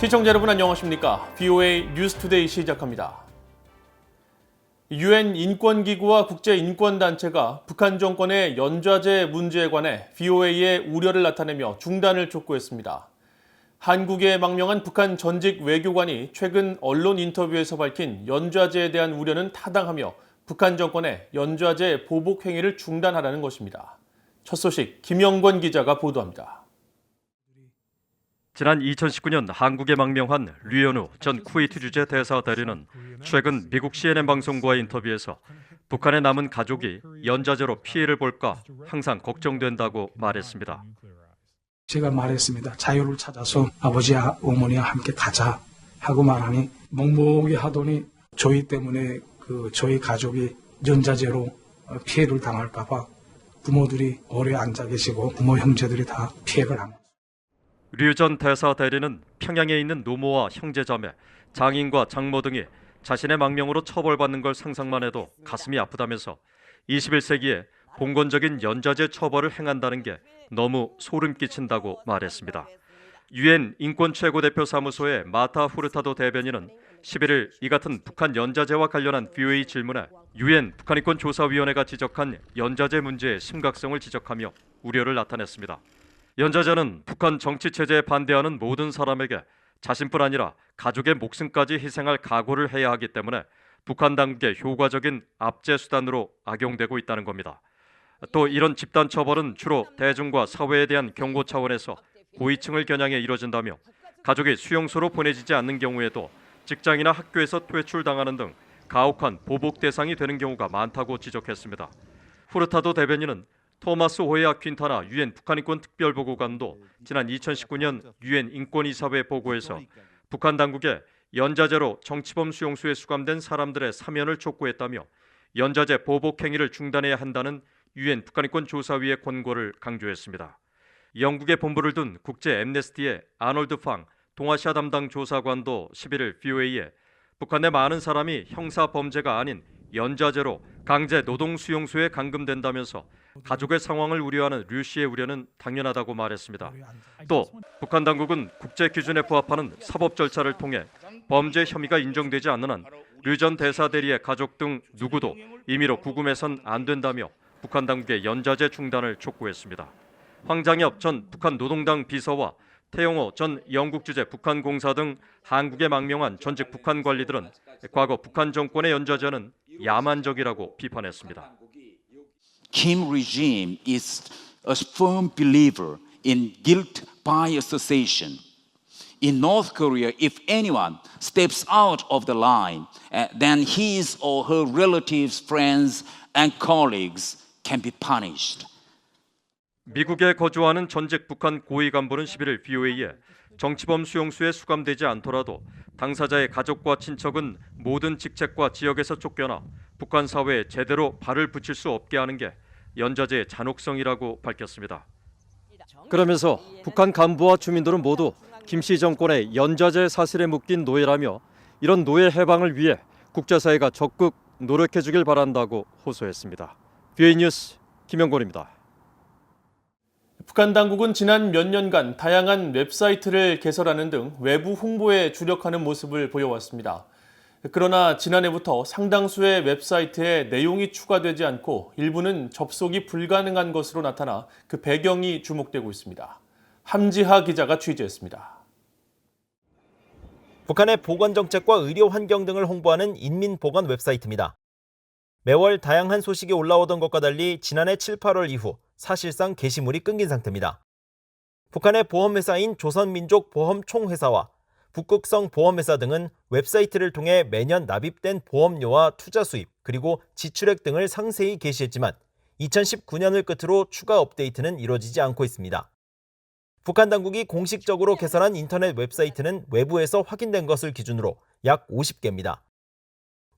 시청자 여러분 안녕하십니까? VOA 뉴스투데이 시작합니다. 유엔 인권기구와 국제인권단체가 북한 정권의 연좌제 문제에 관해 VOA에 우려를 나타내며 중단을 촉구했습니다. 한국에 망명한 북한 전직 외교관이 최근 언론 인터뷰에서 밝힌 연좌제에 대한 우려는 타당하며 북한 정권의 연좌제 보복 행위를 중단하라는 것입니다. 첫 소식 김영권 기자가 보도합니다. 지난 2019년 한국에 망명한 류현우 전 쿠웨이트 주재 대사 대리는 최근 미국 CNN 방송과의 인터뷰에서 북한에 남은 가족이 연좌제로 피해를 볼까 항상 걱정된다고 말했습니다. 제가 말했습니다. 자유를 찾아서 아버지와 어머니와 함께 가자 하고 말하니 멍멍이 하더니 저희 때문에 저희 가족이 연좌제로 피해를 당할까 봐 부모들이 오래 앉아 계시고 부모 형제들이 다 피해를 한 거죠. 류 전 대사 대리는 평양에 있는 노모와 형제자매, 장인과 장모 등이 자신의 망명으로 처벌받는 걸 상상만 해도 가슴이 아프다면서 21세기에 봉건적인 연좌제 처벌을 행한다는 게 너무 소름 끼친다고 말했습니다. 유엔 인권 최고대표 사무소의 마타 후르타도 대변인은 11일 이 같은 북한 연좌제와 관련한 VOA 질문에 유엔 북한인권조사위원회가 지적한 연좌제 문제의 심각성을 지적하며 우려를 나타냈습니다. 연좌제는 북한 정치체제에 반대하는 모든 사람에게 자신뿐 아니라 가족의 목숨까지 희생할 각오를 해야 하기 때문에 북한 당국의 효과적인 압제 수단으로 악용되고 있다는 겁니다. 또 이런 집단 처벌은 주로 대중과 사회에 대한 경고 차원에서 고위층을 겨냥해 이뤄진다며 가족이 수용소로 보내지지 않는 경우에도 직장이나 학교에서 퇴출당하는 등 가혹한 보복 대상이 되는 경우가 많다고 지적했습니다. 후르타도 대변인은 토마스 호에아 퀸타나 유엔 북한인권 특별보고관도 지난 2019년 유엔 인권이사회 보고에서 북한 당국에 연좌제로 정치범 수용소에 수감된 사람들의 사면을 촉구했다며 연좌제 보복 행위를 중단해야 한다는 유엔 북한인권조사위의 권고를 강조했습니다. 영국에 본부를 둔 국제 앰네스티의 아놀드 팡 동아시아 담당 조사관도 11일 VOA에 북한 내 많은 사람이 형사 범죄가 아닌 연좌제로 강제 노동 수용소에 감금된다면서 가족의 상황을 우려하는 류 씨의 우려는 당연하다고 말했습니다. 또 북한 당국은 국제 기준에 부합하는 사법 절차를 통해 범죄 혐의가 인정되지 않는 한 류 전 대사 대리의 가족 등 누구도 임의로 구금해선 안 된다며 북한 당국의 연좌제 중단을 촉구했습니다. 황장엽 전 북한 노동당 비서와 태영호 전 영국 주재 북한 공사 등 한국에 망명한 전직 북한 관리들은 과거 북한 정권의 연좌제는 야만적이라고 비판했습니다. Kim regime is a firm believer in guilt by association. In North Korea, if anyone steps out of the line, then his or her relatives, friends, and colleagues can be punished. 미국에 거주하는 전직 북한 고위 간부는 11일 VOA에 정치범 수용소에 수감되지 않더라도 당사자의 가족과 친척은 모든 직책과 지역에서 쫓겨나 북한 사회에 제대로 발을 붙일 수 없게 하는 게 연좌제의 잔혹성이라고 밝혔습니다. 그러면서 북한 간부와 주민들은 모두 김씨 정권의 연좌제 사슬에 묶인 노예라며 이런 노예 해방을 위해 국제사회가 적극 노력해 주길 바란다고 호소했습니다. VOA 뉴스 김영권입니다. 북한 당국은 지난 몇 년간 다양한 웹사이트를 개설하는 등 외부 홍보에 주력하는 모습을 보여왔습니다. 그러나 지난해부터 상당수의 웹사이트에 내용이 추가되지 않고 일부는 접속이 불가능한 것으로 나타나 그 배경이 주목되고 있습니다. 함지하 기자가 취재했습니다. 북한의 보건정책과 의료 환경 등을 홍보하는 인민보건 웹사이트입니다. 매월 다양한 소식이 올라오던 것과 달리 지난해 7, 8월 이후 사실상 게시물이 끊긴 상태입니다. 북한의 보험회사인 조선민족보험총회사와 북극성 보험회사 등은 웹사이트를 통해 매년 납입된 보험료와 투자 수입, 그리고 지출액 등을 상세히 게시했지만 2019년을 끝으로 추가 업데이트는 이루어지지 않고 있습니다. 북한 당국이 공식적으로 개설한 인터넷 웹사이트는 외부에서 확인된 것을 기준으로 약 50개입니다.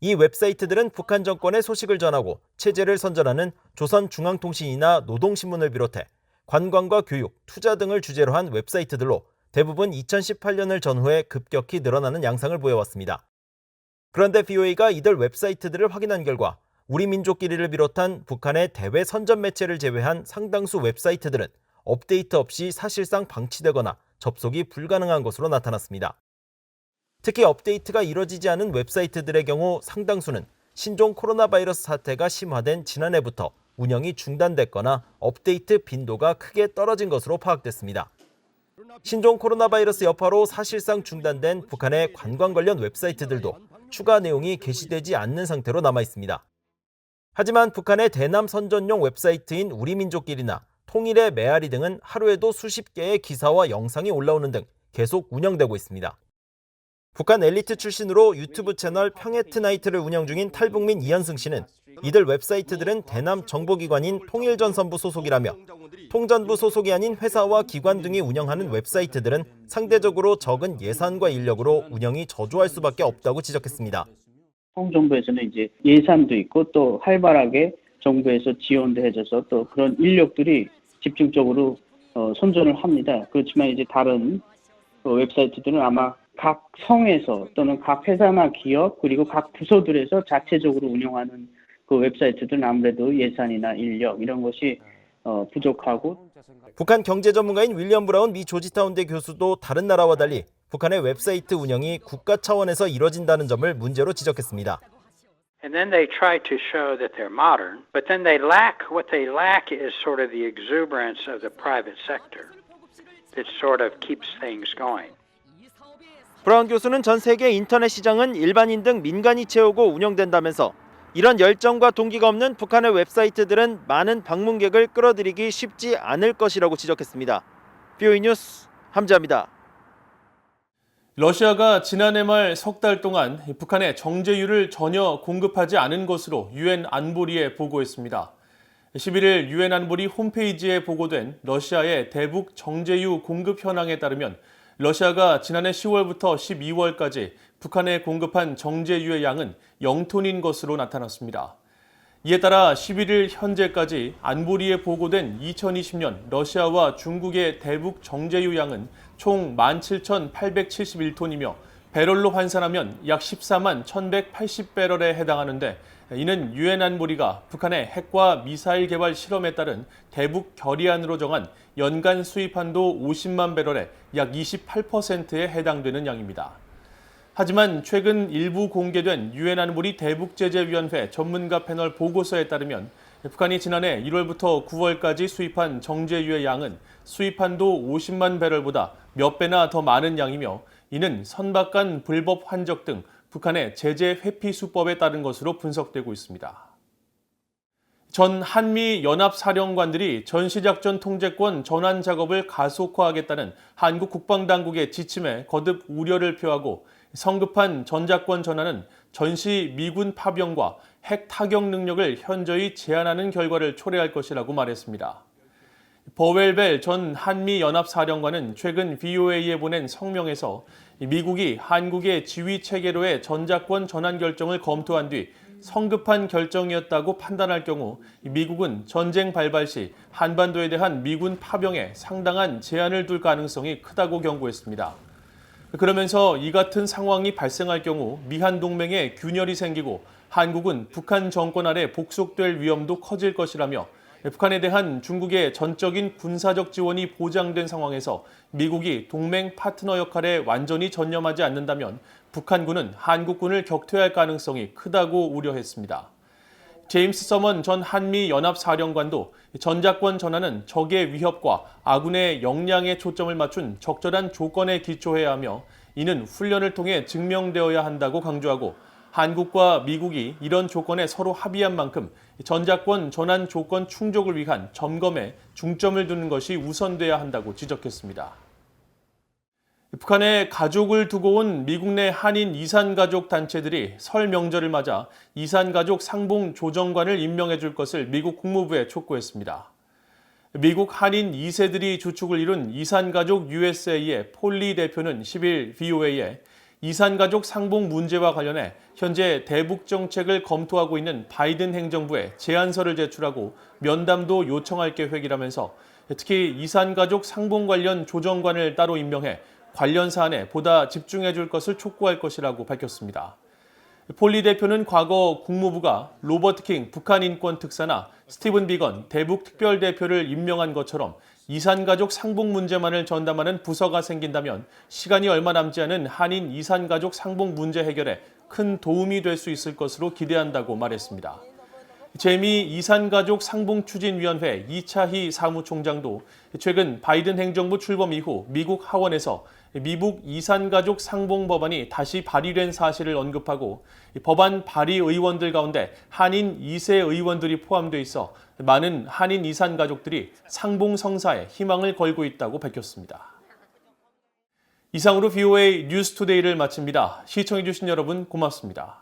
이 웹사이트들은 북한 정권의 소식을 전하고 체제를 선전하는 조선중앙통신이나 노동신문을 비롯해 관광과 교육, 투자 등을 주제로 한 웹사이트들로 대부분 2018년을 전후해 급격히 늘어나는 양상을 보여왔습니다. 그런데 VOA가 이들 웹사이트들을 확인한 결과 우리 민족끼리를 비롯한 북한의 대외 선전 매체를 제외한 상당수 웹사이트들은 업데이트 없이 사실상 방치되거나 접속이 불가능한 것으로 나타났습니다. 특히 업데이트가 이뤄지지 않은 웹사이트들의 경우 상당수는 신종 코로나 바이러스 사태가 심화된 지난해부터 운영이 중단됐거나 업데이트 빈도가 크게 떨어진 것으로 파악됐습니다. 신종 코로나 바이러스 여파로 사실상 중단된 북한의 관광 관련 웹사이트들도 추가 내용이 게시되지 않는 상태로 남아 있습니다. 하지만 북한의 대남 선전용 웹사이트인 우리민족길이나 통일의 메아리 등은 하루에도 수십 개의 기사와 영상이 올라오는 등 계속 운영되고 있습니다. 북한 엘리트 출신으로 유튜브 채널 평해트나이트를 운영 중인 탈북민 이현승 씨는 이들 웹사이트들은 대남 정보기관인 통일전선부 소속이라며 통전부 소속이 아닌 회사와 기관 등이 운영하는 웹사이트들은 상대적으로 적은 예산과 인력으로 운영이 저조할 수밖에 없다고 지적했습니다. 홍정부에서는 이제 예산도 있고 또 활발하게 정부에서 지원도 해줘서 또 그런 인력들이 집중적으로 선전을 합니다. 그렇지만 이제 다른 웹사이트들은 아마 각 성에서 또는 각 회사나 기업 그리고 각 부서들에서 자체적으로 운영하는 그 웹사이트들은 아무래도 예산이나 인력 이런 것이 부족하고 북한 경제 전문가인 윌리엄 브라운 미 조지타운대 교수도 다른 나라와 달리 북한의 웹사이트 운영이 국가 차원에서 이뤄진다는 점을 문제로 지적했습니다. And then they try to show that they're modern, but then what they lack is sort of the exuberance of the private sector that sort of keeps things going. 브라운 교수는 전 세계 인터넷 시장은 일반인 등 민간이 채우고 운영된다면서 이런 열정과 동기가 없는 북한의 웹사이트들은 많은 방문객을 끌어들이기 쉽지 않을 것이라고 지적했습니다. BOE 뉴스 함지아입니다. 러시아가 지난해 말 석 달 동안 북한에 정제유를 전혀 공급하지 않은 것으로 유엔 안보리에 보고했습니다. 11일 유엔 안보리 홈페이지에 보고된 러시아의 대북 정제유 공급 현황에 따르면 러시아가 지난해 10월부터 12월까지 북한에 공급한 정제유의 양은 0톤인 것으로 나타났습니다. 이에 따라 11일 현재까지 안보리에 보고된 2020년 러시아와 중국의 대북 정제유 양은 총 17,871톤이며 배럴로 환산하면 약 14만 1,180배럴에 해당하는데 이는 유엔 안보리가 북한의 핵과 미사일 개발 실험에 따른 대북 결의안으로 정한 연간 수입 한도 50만 배럴의 약 28%에 해당되는 양입니다. 하지만 최근 일부 공개된 유엔 안보리 대북제재위원회 전문가 패널 보고서에 따르면 북한이 지난해 1월부터 9월까지 수입한 정제유의 양은 수입 한도 50만 배럴보다 몇 배나 더 많은 양이며 이는 선박간 불법 환적 등 북한의 제재 회피 수법에 따른 것으로 분석되고 있습니다. 전 한미 연합사령관들이 전시작전 통제권 전환 작업을 가속화하겠다는 한국 국방당국의 지침에 거듭 우려를 표하고 성급한 전작권 전환은 전시 미군 파병과 핵 타격 능력을 현저히 제한하는 결과를 초래할 것이라고 말했습니다. 버웰벨 전 한미연합사령관은 최근 VOA에 보낸 성명에서 미국이 한국의 지휘체계로의 전작권 전환 결정을 검토한 뒤 성급한 결정이었다고 판단할 경우 미국은 전쟁 발발 시 한반도에 대한 미군 파병에 상당한 제한을 둘 가능성이 크다고 경고했습니다. 그러면서 이 같은 상황이 발생할 경우 미한 동맹에 균열이 생기고 한국은 북한 정권 아래 복속될 위험도 커질 것이라며 북한에 대한 중국의 전적인 군사적 지원이 보장된 상황에서 미국이 동맹 파트너 역할에 완전히 전념하지 않는다면 북한군은 한국군을 격퇴할 가능성이 크다고 우려했습니다. 제임스 서먼 전 한미연합사령관도 전작권 전환은 적의 위협과 아군의 역량에 초점을 맞춘 적절한 조건에 기초해야 하며 이는 훈련을 통해 증명되어야 한다고 강조하고 한국과 미국이 이런 조건에 서로 합의한 만큼 전작권 전환 조건 충족을 위한 점검에 중점을 두는 것이 우선돼야 한다고 지적했습니다. 북한에 가족을 두고 온 미국 내 한인 이산가족 단체들이 설 명절을 맞아 이산가족 상봉 조정관을 임명해 줄 것을 미국 국무부에 촉구했습니다. 미국 한인 2세들이 주축을 이룬 이산가족 USA의 폴리 대표는 10일 VOA에 이산가족 상봉 문제와 관련해 현재 대북 정책을 검토하고 있는 바이든 행정부에 제안서를 제출하고 면담도 요청할 계획이라면서 특히 이산가족 상봉 관련 조정관을 따로 임명해 관련 사안에 보다 집중해 줄 것을 촉구할 것이라고 밝혔습니다. 폴리 대표는 과거 국무부가 로버트 킹 북한 인권 특사나 스티븐 비건 대북 특별대표를 임명한 것처럼 이산가족 상봉 문제만을 전담하는 부서가 생긴다면 시간이 얼마 남지 않은 한인 이산가족 상봉 문제 해결에 큰 도움이 될 수 있을 것으로 기대한다고 말했습니다. 재미 이산가족 상봉추진위원회 이차희 사무총장도 최근 바이든 행정부 출범 이후 미국 하원에서 미국 이산가족 상봉법안이 다시 발의된 사실을 언급하고 법안 발의 의원들 가운데 한인 2세 의원들이 포함돼 있어 많은 한인 이산가족들이 상봉 성사에 희망을 걸고 있다고 밝혔습니다. 이상으로 VOA 뉴스투데이를 마칩니다. 시청해주신 여러분 고맙습니다.